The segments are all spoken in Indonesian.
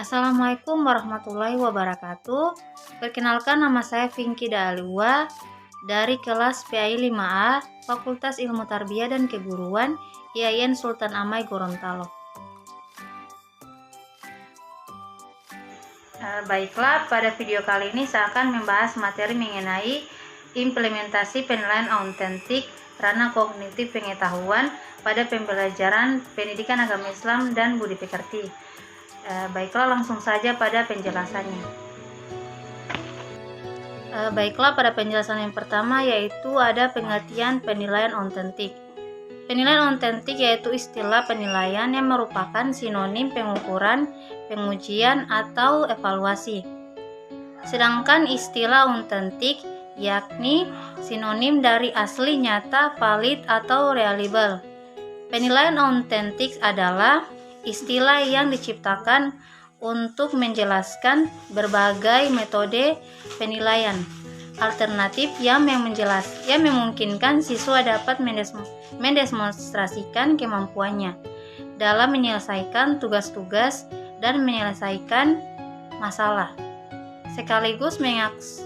Assalamualaikum warahmatullahi wabarakatuh. Perkenalkan, nama saya Vinky Daalua dari kelas PAI 5A, Fakultas Ilmu Tarbiyah dan Keguruan, IAIN Sultan Amai Gorontalo. Baiklah, pada video kali ini saya akan membahas materi mengenai implementasi penilaian autentik ranah kognitif pengetahuan pada pembelajaran pendidikan agama Islam dan budi pekerti. Baiklah, langsung saja pada penjelasannya. Baiklah, pada penjelasan yang pertama yaitu ada pengertian penilaian autentik. Penilaian autentik yaitu istilah penilaian yang merupakan sinonim pengukuran, pengujian, atau evaluasi. Sedangkan istilah autentik yakni sinonim dari asli, nyata, valid, atau reliable. Penilaian autentik adalah istilah yang diciptakan untuk menjelaskan berbagai metode penilaian alternatif yang memungkinkan siswa dapat mendemonstrasikan kemampuannya dalam menyelesaikan tugas-tugas dan menyelesaikan masalah, sekaligus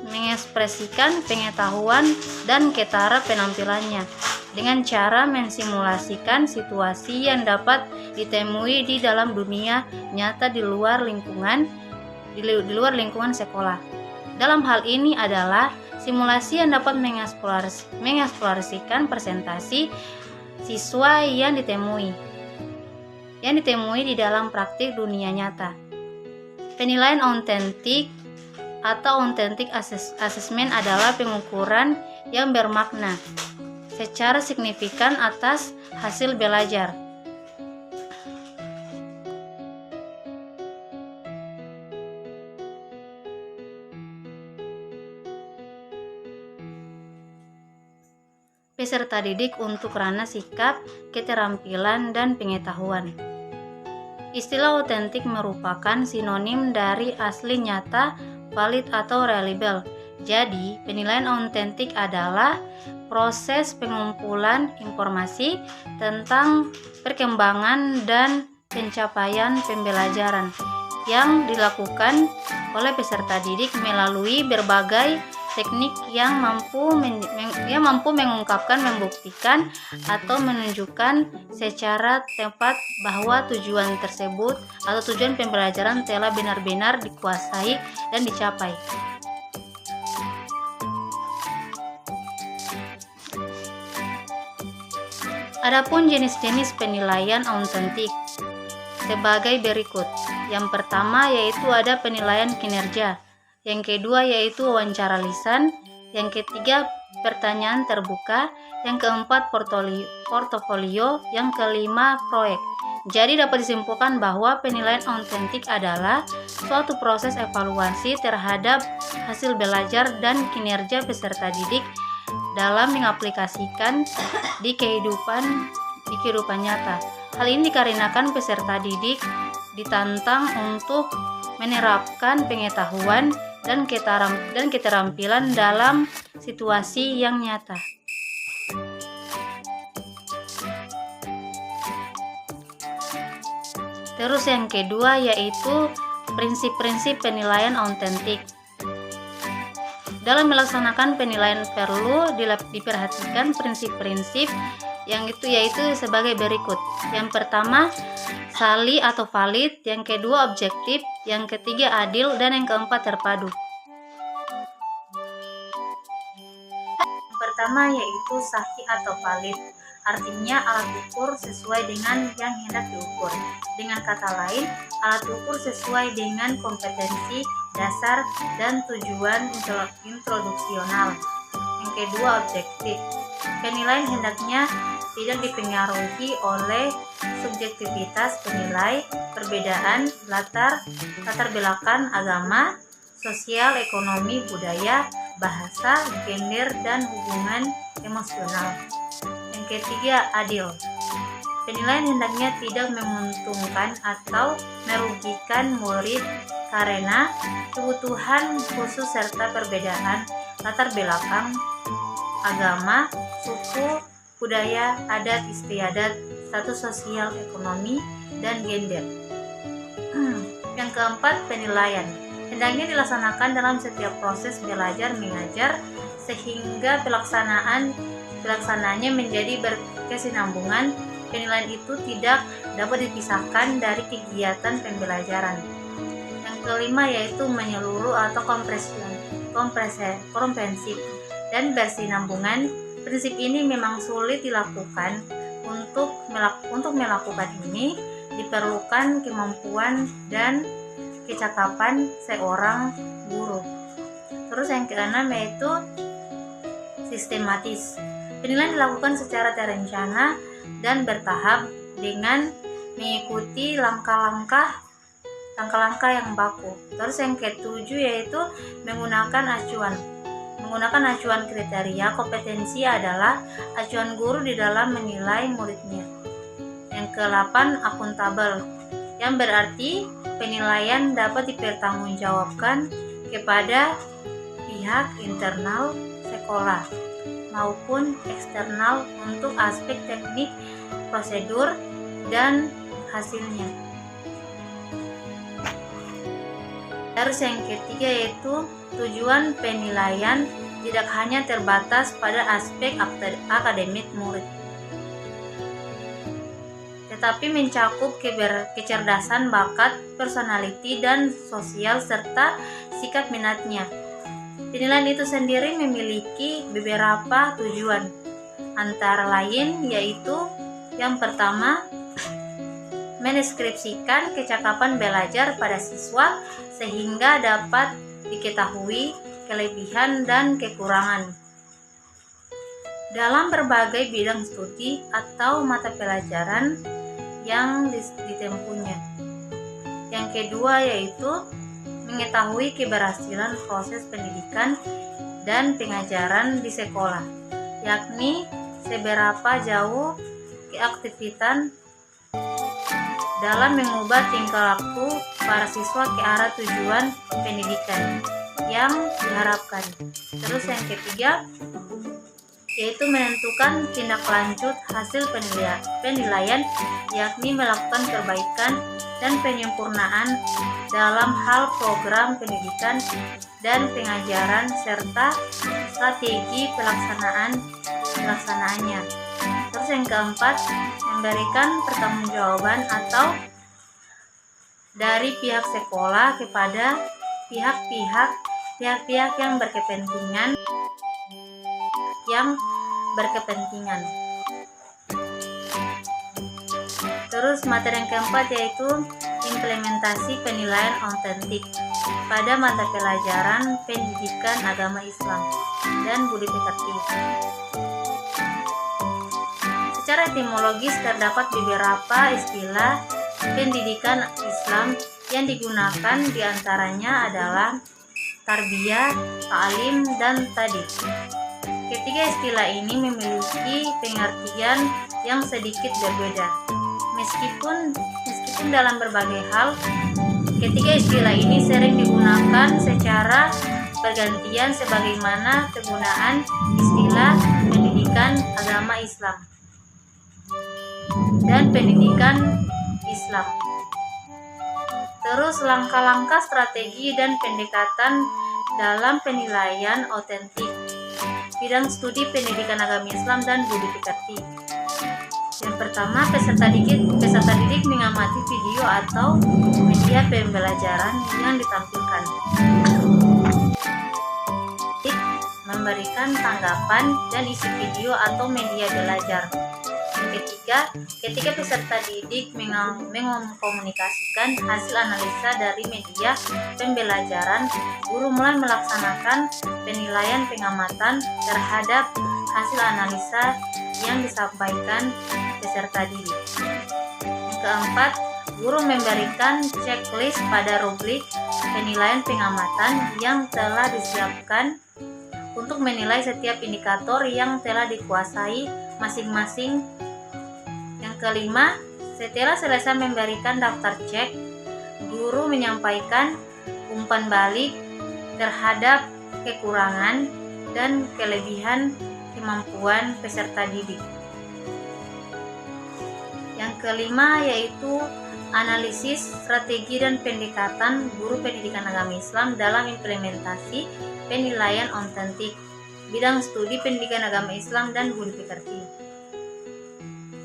mengekspresikan pengetahuan dan ketara penampilannya dengan cara mensimulasikan situasi yang dapat ditemui di dalam dunia nyata di luar lingkungan sekolah. Dalam hal ini adalah simulasi yang dapat mengeksplorasikan presentasi siswa yang ditemui di dalam praktik dunia nyata. Penilaian autentik atau authentic assessment adalah pengukuran yang bermakna secara signifikan atas hasil belajar. Peserta didik untuk ranah sikap, keterampilan, dan pengetahuan. Istilah autentik merupakan sinonim dari asli, nyata, valid, atau reliable. Jadi, penilaian autentik adalah proses pengumpulan informasi tentang perkembangan dan pencapaian pembelajaran yang dilakukan oleh peserta didik melalui berbagai teknik yang mampu mengungkapkan, membuktikan, atau menunjukkan secara tepat bahwa tujuan tersebut atau tujuan pembelajaran telah benar-benar dikuasai dan dicapai. Adapun jenis-jenis penilaian autentik sebagai berikut. Yang pertama yaitu ada penilaian kinerja. Yang kedua yaitu wawancara lisan, yang ketiga pertanyaan terbuka, yang keempat portofolio, yang kelima proyek. Jadi dapat disimpulkan bahwa penilaian autentik adalah suatu proses evaluasi terhadap hasil belajar dan kinerja peserta didik dalam mengaplikasikan di kehidupan nyata. Hal ini dikarenakan peserta didik ditantang untuk menerapkan pengetahuan dan keterampilan dalam situasi yang nyata. Terus yang kedua yaitu prinsip-prinsip penilaian autentik. Dalam melaksanakan penilaian perlu diperhatikan prinsip-prinsip yang itu yaitu sebagai berikut. Yang pertama, sali atau valid, yang kedua objektif, yang ketiga adil, dan yang keempat terpadu. Yang pertama yaitu sahih atau valid, artinya alat ukur sesuai dengan yang hendak diukur. Dengan kata lain, alat ukur sesuai dengan kompetensi dasar dan tujuan introduksional. Yang kedua objektif, penilaian hendaknya tidak dipengaruhi oleh subjektivitas penilai, perbedaan latar belakang agama, sosial, ekonomi, budaya, bahasa, gender, dan hubungan emosional. Yang ketiga, adil. Penilaian hendaknya tidak menguntungkan atau merugikan murid karena kebutuhan khusus serta perbedaan latar belakang agama, suku, budaya, adat istiadat, status sosial, ekonomi, dan gender. Yang keempat, penilaian. Hendaknya dilaksanakan dalam setiap proses belajar mengajar sehingga pelaksanaannya menjadi berkesinambungan. Penilaian itu tidak dapat dipisahkan dari kegiatan pembelajaran. Yang kelima yaitu menyeluruh atau komprehensif dan bersinambungan. Prinsip ini memang sulit dilakukan. Untuk melakukan ini diperlukan kemampuan dan kecakapan seorang guru. Terus yang keenam yaitu sistematis. Penilaian dilakukan secara terencana dan bertahap dengan mengikuti langkah-langkah yang baku. Terus yang ketujuh yaitu menggunakan acuan kriteria kompetensi adalah acuan guru di dalam menilai muridnya. Yang ke-8, akuntabel, yang berarti penilaian dapat dipertanggungjawabkan kepada pihak internal sekolah maupun eksternal untuk aspek teknik, prosedur, dan hasilnya. Terus yang ketiga yaitu tujuan penilaian tidak hanya terbatas pada aspek akademik murid, tetapi mencakup kecerdasan, bakat, personality, dan sosial serta sikap minatnya. Penilaian itu sendiri memiliki beberapa tujuan, antara lain yaitu yang pertama, mendeskripsikan kecakapan belajar pada siswa sehingga dapat diketahui kelebihan dan kekurangan dalam berbagai bidang studi atau mata pelajaran yang ditempuhnya. Yang kedua yaitu mengetahui keberhasilan proses pendidikan dan pengajaran di sekolah, yakni seberapa jauh keaktifan dalam mengubah tingkah laku para siswa ke arah tujuan pendidikan yang diharapkan. Terus yang ketiga yaitu menentukan tindak lanjut hasil penilaian, yakni melakukan perbaikan dan penyempurnaan dalam hal program pendidikan dan pengajaran serta strategi pelaksanaannya. Terus yang keempat, memberikan pertanggungjawaban atau dari pihak sekolah kepada pihak-pihak yang berkepentingan. Terus materi yang keempat yaitu implementasi penilaian autentik pada mata pelajaran pendidikan agama Islam dan budi pekerti. Secara etimologis terdapat beberapa istilah pendidikan Islam yang digunakan, diantaranya adalah tarbiyah, ta'lim, dan tadib. Ketiga istilah ini memiliki pengertian yang sedikit berbeda. Meskipun dalam berbagai hal, ketiga istilah ini sering digunakan secara bergantian sebagaimana penggunaan istilah pendidikan agama Islam dan pendidikan Islam. Terus langkah-langkah strategi dan pendekatan dalam penilaian autentik bidang studi pendidikan agama Islam dan budi pekerti. Yang pertama, peserta didik mengamati video atau media pembelajaran yang ditampilkan. Memberikan tanggapan dan isi video atau media belajar. Yang ketiga, ketika peserta didik mengkomunikasikan hasil analisa dari media pembelajaran, guru mulai melaksanakan penilaian pengamatan terhadap hasil analisa yang disampaikan peserta didik. Keempat, guru memberikan checklist pada rubrik penilaian pengamatan yang telah disiapkan untuk menilai setiap indikator yang telah dikuasai masing-masing. Yang kelima, setelah selesai memberikan daftar cek, guru menyampaikan umpan balik terhadap kekurangan dan kelebihan kemampuan peserta didik. Yang kelima yaitu analisis, strategi, dan pendekatan guru pendidikan agama Islam dalam implementasi penilaian autentik, bidang studi pendidikan agama Islam dan budi pekerti.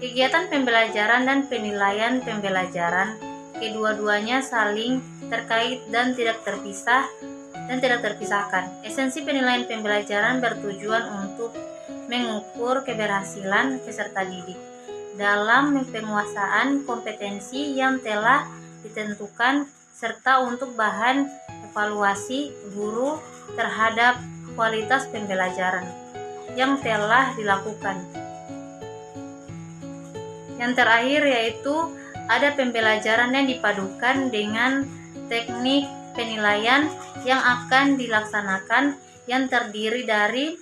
Kegiatan pembelajaran dan penilaian pembelajaran, kedua-duanya saling terkait dan tidak terpisahkan. Esensi penilaian pembelajaran bertujuan untuk mengukur keberhasilan peserta didik dalam penguasaan kompetensi yang telah ditentukan serta untuk bahan evaluasi guru terhadap kualitas pembelajaran yang telah dilakukan. Yang terakhir yaitu ada pembelajaran yang dipadukan dengan teknik penilaian yang akan dilaksanakan, yang terdiri dari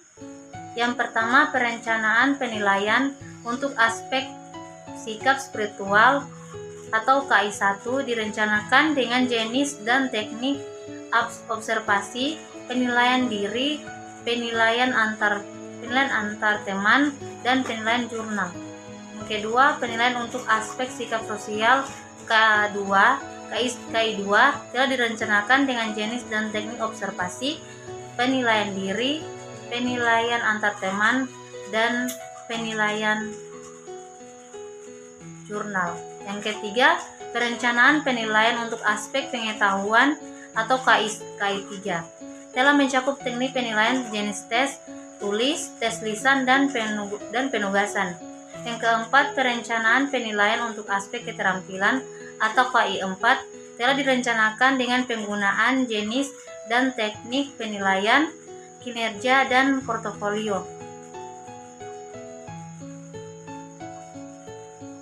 yang pertama, perencanaan penilaian untuk aspek sikap spiritual atau KI1 direncanakan dengan jenis dan teknik observasi, penilaian diri, penilaian antar teman, dan penilaian jurnal. Yang kedua, penilaian untuk aspek sikap sosial KI2 telah direncanakan dengan jenis dan teknik observasi, penilaian diri, penilaian antar teman, dan penilaian jurnal. Yang ketiga, perencanaan penilaian untuk aspek pengetahuan atau KI3 telah mencakup teknik penilaian jenis tes tulis, tes lisan, dan penugasan. Yang keempat, perencanaan penilaian untuk aspek keterampilan atau KI4 telah direncanakan dengan penggunaan jenis dan teknik penilaian kinerja dan portofolio.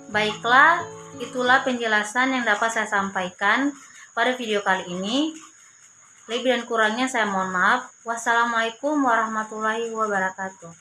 Baiklah, itulah penjelasan yang dapat saya sampaikan pada video kali ini. Lebih dan kurangnya saya mohon maaf. Wassalamualaikum warahmatullahi wabarakatuh.